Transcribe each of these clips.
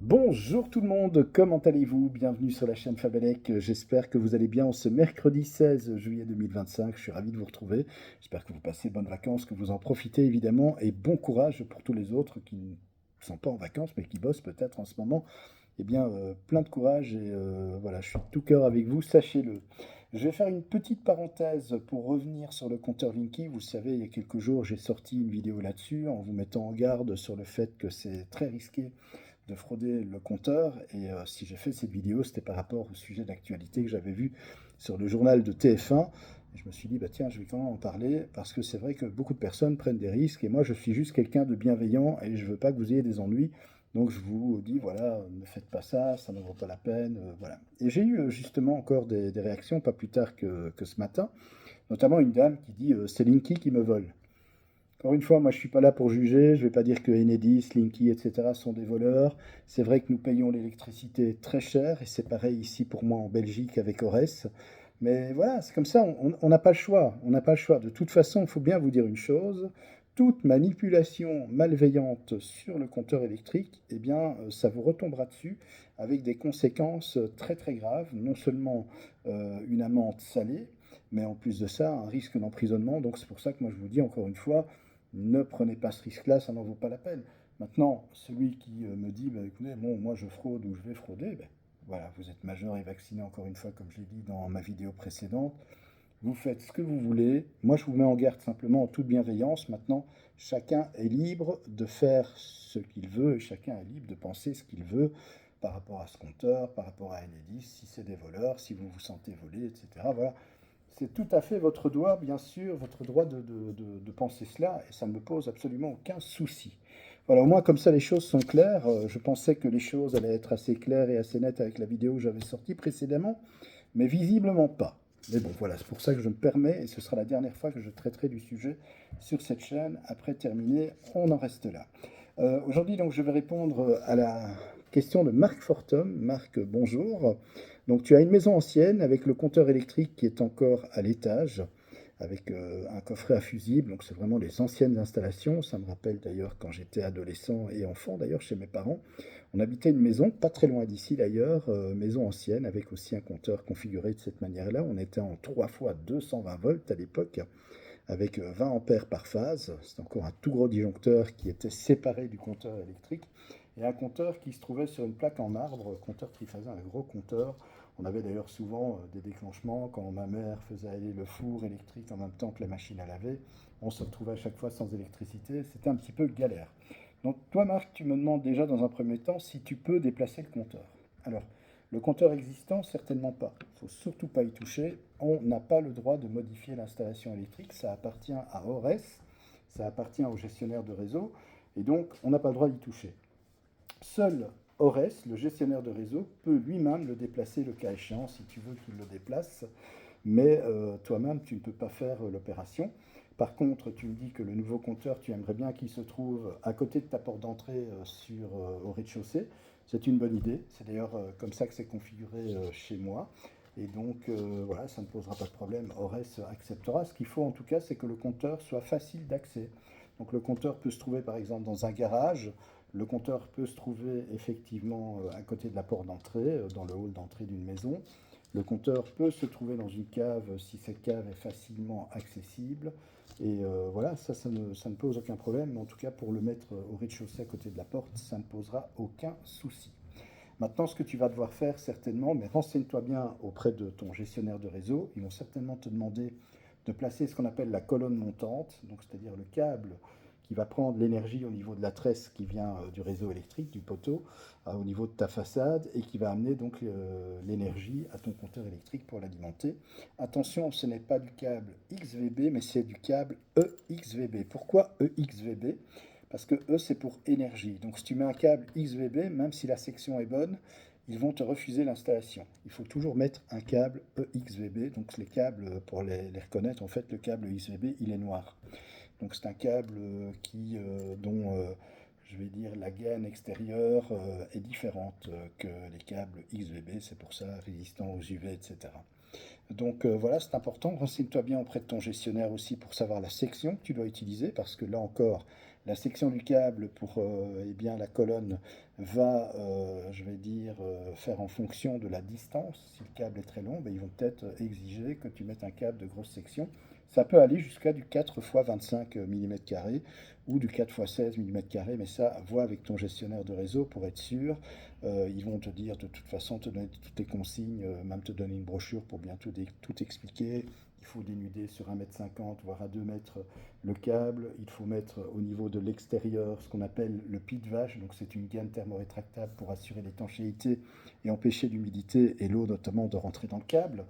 Bonjour tout le monde, comment allez-vous? Bienvenue sur la chaîne Fabelec. J'espère que vous allez bien en ce mercredi 16 juillet 2025. Je suis ravi de vous retrouver. J'espère que vous passez de bonnes vacances, que vous en profitez évidemment et bon courage pour tous les autres qui ne sont pas en vacances mais qui bossent peut-être en ce moment. Eh bien, plein de courage et voilà, je suis de tout cœur avec vous, sachez-le. Je vais faire une petite parenthèse pour revenir sur le compteur Linky. Vous le savez, il y a quelques jours, j'ai sorti une vidéo là-dessus en vous mettant en garde sur le fait que c'est très risqué de frauder le compteur. Et si j'ai fait cette vidéo, c'était par rapport au sujet d'actualité que j'avais vu sur le journal de TF1. Et je me suis dit, bah tiens, je vais quand même en parler parce que c'est vrai que beaucoup de personnes prennent des risques et moi je suis juste quelqu'un de bienveillant et je veux pas que vous ayez des ennuis. Donc je vous dis, voilà, ne faites pas ça, ça ne vaut pas la peine. Voilà. Et j'ai eu justement encore des réactions, pas plus tard que ce matin, notamment une dame qui dit, c'est Linky qui me vole. Encore une fois, moi je ne suis pas là pour juger, je ne vais pas dire que Enedis, Linky, etc. sont des voleurs. C'est vrai que nous payons l'électricité très cher, et c'est pareil ici pour moi en Belgique avec Ores. Mais voilà, c'est comme ça, on n'a pas le choix. On n'a pas le choix. De toute façon, il faut bien vous dire une chose, toute manipulation malveillante sur le compteur électrique, eh bien, ça vous retombera dessus avec des conséquences très très graves, non seulement une amende salée, mais en plus de ça, un risque d'emprisonnement. Donc c'est pour ça que moi je vous dis encore une fois, ne prenez pas ce risque-là, ça n'en vaut pas la peine. Maintenant, celui qui me dit, bah, écoutez, bon, moi je fraude ou je vais frauder, ben, voilà, vous êtes majeur et vacciné encore une fois, comme je l'ai dit dans ma vidéo précédente. Vous faites ce que vous voulez. Moi, je vous mets en garde simplement en toute bienveillance. Maintenant, chacun est libre de faire ce qu'il veut et chacun est libre de penser ce qu'il veut par rapport à ce compteur, par rapport à Enedis, si c'est des voleurs, si vous vous sentez volé, etc. Voilà, c'est tout à fait votre droit, bien sûr, votre droit de penser cela, et ça ne me pose absolument aucun souci. Voilà, au moins comme ça les choses sont claires. Je pensais que les choses allaient être assez claires et assez nettes avec la vidéo que j'avais sortie précédemment, mais visiblement pas. Mais bon, voilà, c'est pour ça que je me permets, et ce sera la dernière fois que je traiterai du sujet sur cette chaîne. Après terminé, on en reste là. Aujourd'hui, donc, je vais répondre à la question de Marc Fortum. Marc, bonjour. Donc, tu as une maison ancienne avec le compteur électrique qui est encore à l'étage, avec un coffret à fusible. Donc, c'est vraiment les anciennes installations. Ça me rappelle d'ailleurs quand j'étais adolescent et enfant, d'ailleurs, chez mes parents. On habitait une maison, pas très loin d'ici d'ailleurs, maison ancienne, avec aussi un compteur configuré de cette manière-là. On était en 3 fois 220 volts à l'époque, avec 20 ampères par phase. C'est encore un tout gros disjoncteur qui était séparé du compteur électrique et un compteur qui se trouvait sur une plaque en marbre, compteur triphasé, un gros compteur. On avait d'ailleurs souvent des déclenchements quand ma mère faisait aller le four électrique en même temps que la machine à laver. On se retrouvait à chaque fois sans électricité. C'était un petit peu galère. Donc toi, Marc, tu me demandes déjà dans un premier temps si tu peux déplacer le compteur. Alors, le compteur existant, certainement pas. Il ne faut surtout pas y toucher. On n'a pas le droit de modifier l'installation électrique. Ça appartient à ORES, ça appartient au gestionnaire de réseau, et donc on n'a pas le droit d'y toucher. Seul ORES, le gestionnaire de réseau, peut lui-même le déplacer le cas échéant si tu veux qu'il le déplace, mais toi-même, tu ne peux pas faire l'opération. Par contre, tu me dis que le nouveau compteur, tu aimerais bien qu'il se trouve à côté de ta porte d'entrée au rez-de-chaussée. C'est une bonne idée. C'est d'ailleurs comme ça que c'est configuré chez moi. Et donc, voilà, ça ne posera pas de problème. Ores acceptera. Ce qu'il faut en tout cas, c'est que le compteur soit facile d'accès. Donc, le compteur peut se trouver par exemple dans un garage. Le compteur peut se trouver effectivement à côté de la porte d'entrée, dans le hall d'entrée d'une maison. Le compteur peut se trouver dans une cave si cette cave est facilement accessible. Et voilà, ça ne pose aucun problème. Mais en tout cas, pour le mettre au rez-de-chaussée à côté de la porte, ça ne posera aucun souci. Maintenant, ce que tu vas devoir faire certainement, mais renseigne-toi bien auprès de ton gestionnaire de réseau. Ils vont certainement te demander de placer ce qu'on appelle la colonne montante, donc c'est-à-dire le câble qui va prendre l'énergie au niveau de la tresse qui vient du réseau électrique, du poteau, au niveau de ta façade, et qui va amener donc l'énergie à ton compteur électrique pour l'alimenter. Attention, ce n'est pas du câble XVB, mais c'est du câble EXVB. Pourquoi EXVB? Parce que E, c'est pour énergie. Donc si tu mets un câble XVB, même si la section est bonne, ils vont te refuser l'installation. Il faut toujours mettre un câble EXVB. Donc les câbles, pour les reconnaître, en fait, le câble XVB, il est noir. Donc c'est un câble dont, je vais dire, la gaine extérieure est différente que les câbles XVB. C'est pour ça résistant aux UV, etc. Donc voilà, c'est important. Renseigne-toi bien auprès de ton gestionnaire aussi pour savoir la section que tu dois utiliser, parce que là encore, La section du câble pour eh bien, la colonne va, je vais dire, faire en fonction de la distance. Si le câble est très long, ben, ils vont peut-être exiger que tu mettes un câble de grosse section. Ça peut aller jusqu'à du 4 x 25 mm² ou du 4 x 16 mm², mais ça, vois avec ton gestionnaire de réseau pour être sûr. Ils vont te dire de toute façon, te donner toutes les consignes, même te donner une brochure pour bien tout expliquer. Il faut dénuder sur 1,50 m, voire à 2 mètres le câble. Il faut mettre au niveau de l'extérieur ce qu'on appelle le pied de vache. Donc c'est une gaine thermorétractable pour assurer l'étanchéité et empêcher l'humidité et l'eau notamment de rentrer dans le câble.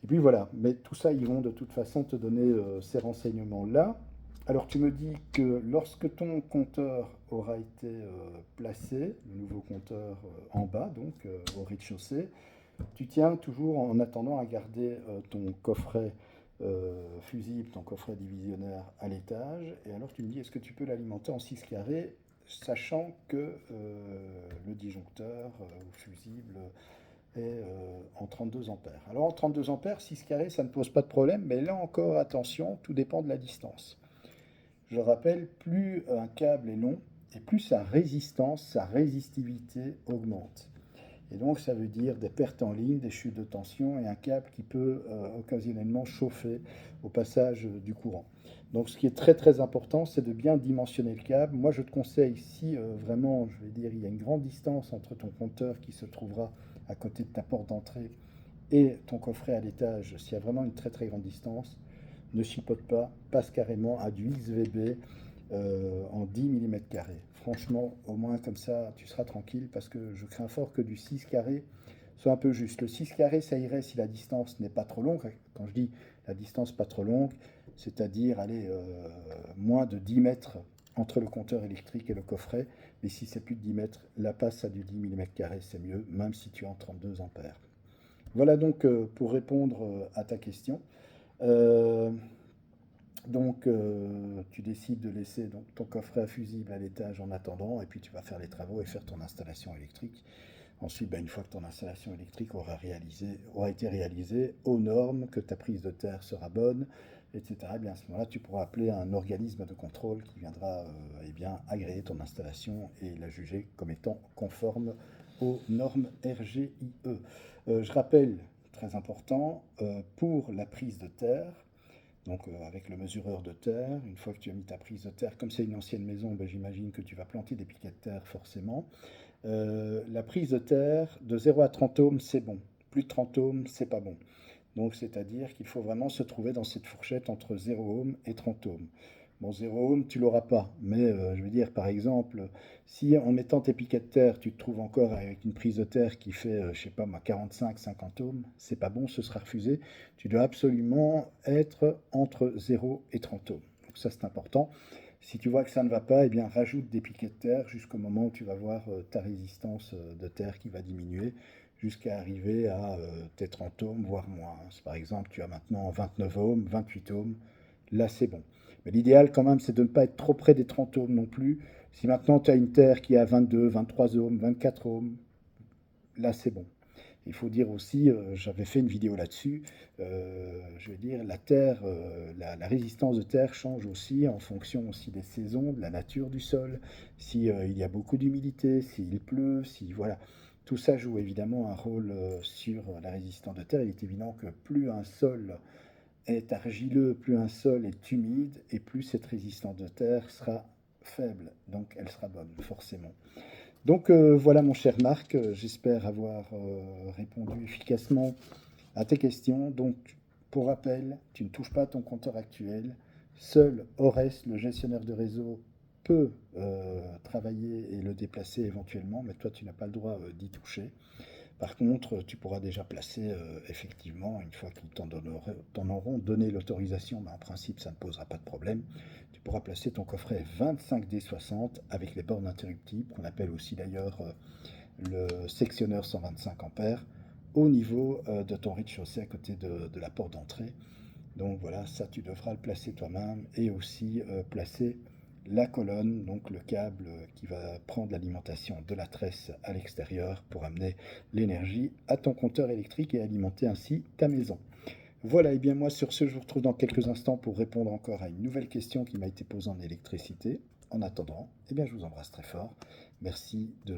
Et puis voilà, mais tout ça, ils vont de toute façon te donner ces renseignements-là. Alors tu me dis que lorsque ton compteur aura été placé, le nouveau compteur en bas, donc au rez-de-chaussée, tu tiens toujours en attendant à garder ton coffret fusible, ton coffret divisionnaire à l'étage. Et alors tu me dis, est-ce que tu peux l'alimenter en 6 carrés, sachant que le disjoncteur ou fusible est en 32 ampères. Alors en 32 ampères, 6 carrés, ça ne pose pas de problème, mais là encore, attention, tout dépend de la distance. Je rappelle, plus un câble est long, et plus sa résistance, sa résistivité augmente. Et donc ça veut dire des pertes en ligne, des chutes de tension et un câble qui peut occasionnellement chauffer au passage du courant. Donc ce qui est très très important, c'est de bien dimensionner le câble. Moi je te conseille, si vraiment, je vais dire, il y a une grande distance entre ton compteur qui se trouvera à côté de ta porte d'entrée et ton coffret à l'étage, s'il y a vraiment une très très grande distance, ne chipote pas, passe carrément à du XVB en 10 mm². Franchement, au moins comme ça, tu seras tranquille parce que je crains fort que du 6 carré soit un peu juste. Le 6 carré, ça irait si la distance n'est pas trop longue. Quand je dis la distance pas trop longue, c'est-à-dire aller moins de 10 mètres entre le compteur électrique et le coffret. Mais si c'est plus de 10 mètres, la passe à du 10 mm², c'est mieux, même si tu es en 32 ampères. Voilà donc pour répondre à ta question. Euh, tu décides de laisser donc, ton coffret à fusible à l'étage en attendant, et puis tu vas faire les travaux et faire ton installation électrique. Ensuite, ben, une fois que ton installation électrique aura été réalisée aux normes, que ta prise de terre sera bonne, etc., et bien à ce moment-là, tu pourras appeler un organisme de contrôle qui viendra eh bien, agréer ton installation et la juger comme étant conforme aux normes RGIE. Je rappelle, très important, pour la prise de terre, donc avec le mesureur de terre, une fois que tu as mis ta prise de terre, comme c'est une ancienne maison, ben, j'imagine que tu vas planter des piquets de terre forcément. La prise de terre de 0 à 30 ohms, c'est bon. Plus de 30 ohms, c'est pas bon. Donc c'est-à-dire qu'il faut vraiment se trouver dans cette fourchette entre 0 ohm et 30 ohms. Bon, 0 ohm, tu l'auras pas. Mais je veux dire, par exemple, si en mettant tes piquets de terre, tu te trouves encore avec une prise de terre qui fait, je sais pas moi, 45-50 ohms, c'est pas bon, ce sera refusé. Tu dois absolument être entre 0 et 30 ohms. Donc ça, c'est important. Si tu vois que ça ne va pas, eh bien, rajoute des piquets de terre jusqu'au moment où tu vas voir ta résistance de terre qui va diminuer jusqu'à arriver à tes 30 ohms, voire moins. Par exemple, tu as maintenant 29 ohms, 28 ohms, là c'est bon. Mais l'idéal quand même, c'est de ne pas être trop près des 30 ohms non plus. Si maintenant tu as une terre qui est à 22, 23 ohms, 24 ohms, là c'est bon. Il faut dire aussi, j'avais fait une vidéo là-dessus, je veux dire, la terre, la résistance de terre change aussi en fonction aussi des saisons, de la nature du sol, si il y a beaucoup d'humidité, s'il pleut, si voilà. Tout ça joue évidemment un rôle sur la résistance de terre. Il est évident que plus un sol est argileux, plus un sol est humide, et plus cette résistance de terre sera faible. Donc elle sera bonne, forcément. Donc voilà mon cher Marc, j'espère avoir répondu efficacement à tes questions. Donc pour rappel, tu ne touches pas à ton compteur actuel. Seul Ores, le gestionnaire de réseau, peut travailler et le déplacer éventuellement, mais toi tu n'as pas le droit d'y toucher. Par contre, tu pourras déjà placer effectivement, une fois qu'ils t'en auront donné l'autorisation, mais en principe ça ne posera pas de problème, tu pourras placer ton coffret 25D60 avec les bornes interruptibles, qu'on appelle aussi d'ailleurs le sectionneur 125 ampères, au niveau de ton rez-de-chaussée à côté de la porte d'entrée. Donc voilà, ça tu devras le placer toi-même et aussi placer la colonne, donc le câble qui va prendre l'alimentation de la tresse à l'extérieur pour amener l'énergie à ton compteur électrique et alimenter ainsi ta maison. Voilà, et bien moi sur ce, je vous retrouve dans quelques instants pour répondre encore à une nouvelle question qui m'a été posée en électricité. En attendant, eh bien, je vous embrasse très fort. Merci de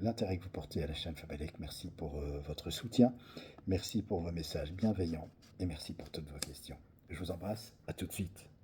l'intérêt que vous portez à la chaîne Fabalec. Merci pour votre soutien. Merci pour vos messages bienveillants. Et merci pour toutes vos questions. Je vous embrasse. À tout de suite.